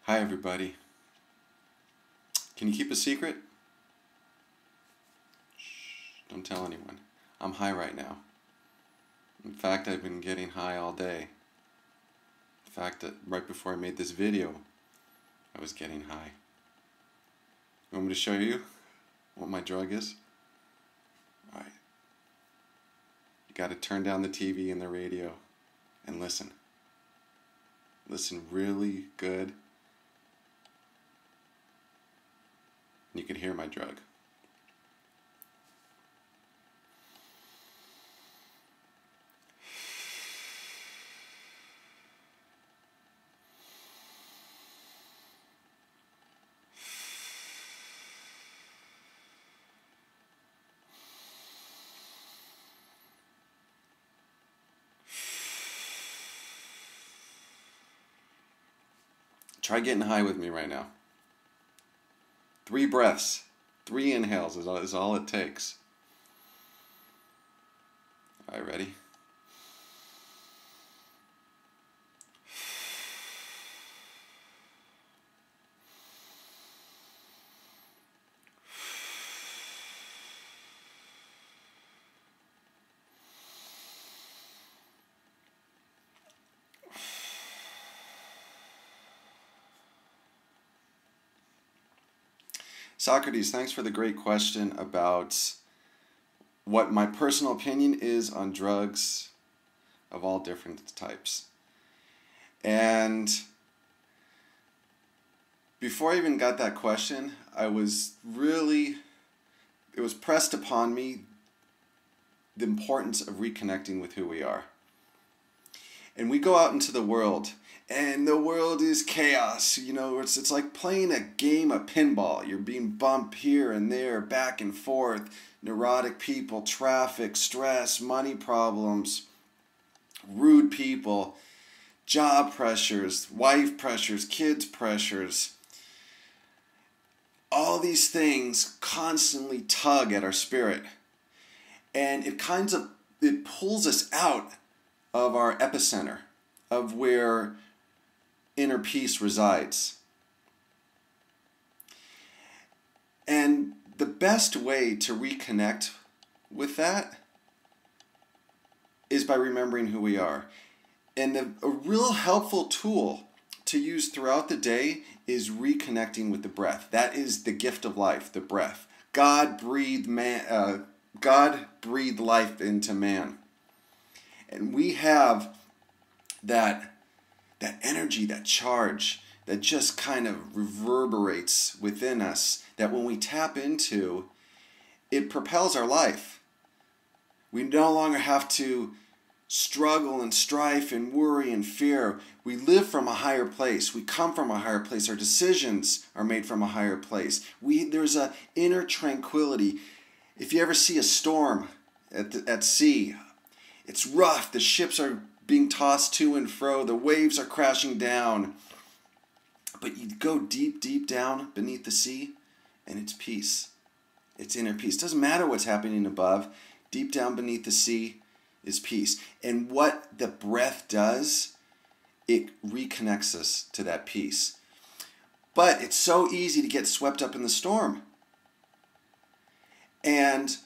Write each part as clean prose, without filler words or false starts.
Hi everybody. Can you keep a secret? Shh, don't tell anyone. I'm high right now. In fact, I've been getting high all day. In fact, right before I made this video, I was getting high. You want me to show you what my drug is? Alright. You gotta turn down the TV and the radio and listen. Listen really good. You can hear my drug. Try getting high with me right now. 3 breaths. 3 inhales is all it takes. All right, ready? Socrates, thanks for the great question about what my personal opinion is on drugs of all different types. And before I even got that question, it was pressed upon me the importance of reconnecting with who we are. And we go out into the world, and the world is chaos. You know, it's like playing a game of pinball. You're being bumped here and there, back and forth. Neurotic people, traffic, stress, money problems, rude people, job pressures, wife pressures, kids pressures. All these things constantly tug at our spirit. And it pulls us out of our epicenter, of where inner peace resides. And the best way to reconnect with that is by remembering who we are. And a real helpful tool to use throughout the day is reconnecting with the breath. That is the gift of life, the breath. God breathed life into man. And we have that energy, that charge that just kind of reverberates within us, that when we tap into, it propels our life. We no longer have to struggle and strife and worry and fear. We live from a higher place. We come from a higher place. Our decisions are made from a higher place. There's an inner tranquility. If you ever see a storm at sea, it's rough. The ships are being tossed to and fro. The waves are crashing down. But you go deep, deep down beneath the sea, and it's peace. It's inner peace. Doesn't matter what's happening above. Deep down beneath the sea is peace. And what the breath does, it reconnects us to that peace. But it's so easy to get swept up in the storm. And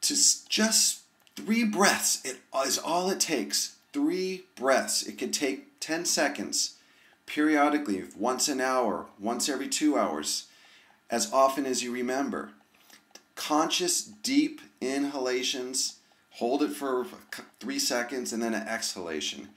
to just 3 breaths, it is all it takes. 3 breaths. It could take 10 seconds, periodically, once an hour, once every 2 hours, as often as you remember. Conscious, deep inhalations. Hold it for 3 seconds, and then an exhalation.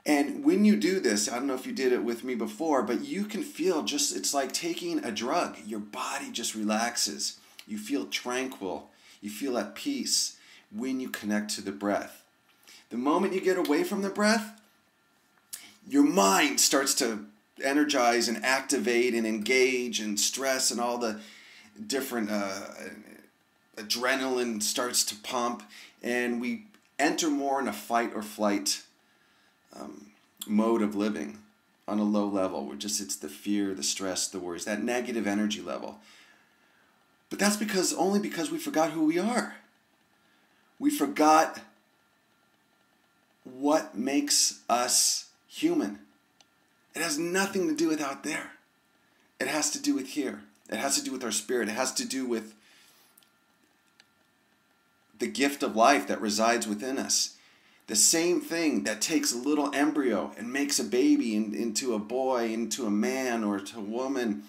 And when you do this, I don't know if you did it with me before, but you can feel it's like taking a drug. Your body just relaxes. You feel tranquil. You feel at peace when you connect to the breath. The moment you get away from the breath, your mind starts to energize and activate and engage and stress, and all the different adrenaline starts to pump, and we enter more in a fight or flight mode of living on a low level, where it's the fear, the stress, the worries, that negative energy level. But that's only because we forgot who we are. We forgot what makes us human. It has nothing to do with out there. It has to do with here. It has to do with our spirit. It has to do with the gift of life that resides within us. The same thing that takes a little embryo and makes a baby into a boy, into a man, or to a woman.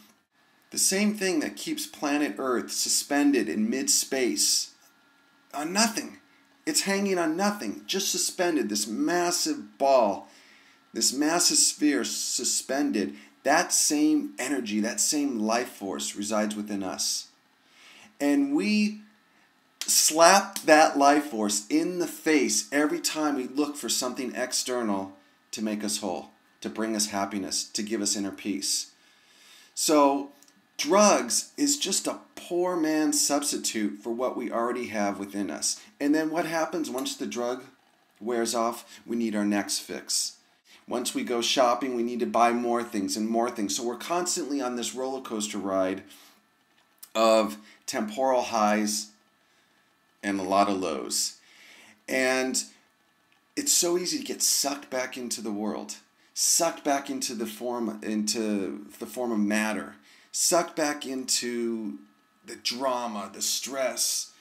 The same thing that keeps planet Earth suspended in mid-space on nothing. It's hanging on nothing, just suspended, this massive ball, this massive sphere suspended. That same energy, that same life force resides within us. And we slap that life force in the face every time we look for something external to make us whole, to bring us happiness, to give us inner peace. So drugs is just a poor man's substitute for what we already have within us. And then what happens once the drug wears off? We need our next fix. Once we go shopping, we need to buy more things and more things. So we're constantly on this roller coaster ride of temporal highs and a lot of lows. And it's so easy to get sucked back into the world, sucked back into the form of matter, sucked back into the drama, the stress,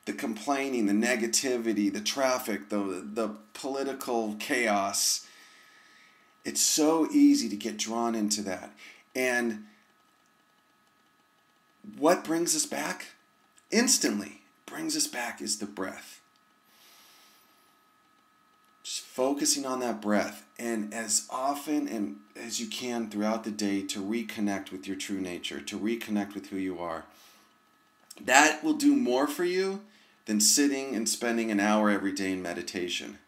the complaining, the negativity, the traffic, the political chaos. It's so easy to get drawn into that. And what brings us back? Instantly brings us back is the breath. Just focusing on that breath, and as often and as you can throughout the day to reconnect with your true nature, to reconnect with who you are. That will do more for you than sitting and spending an hour every day in meditation.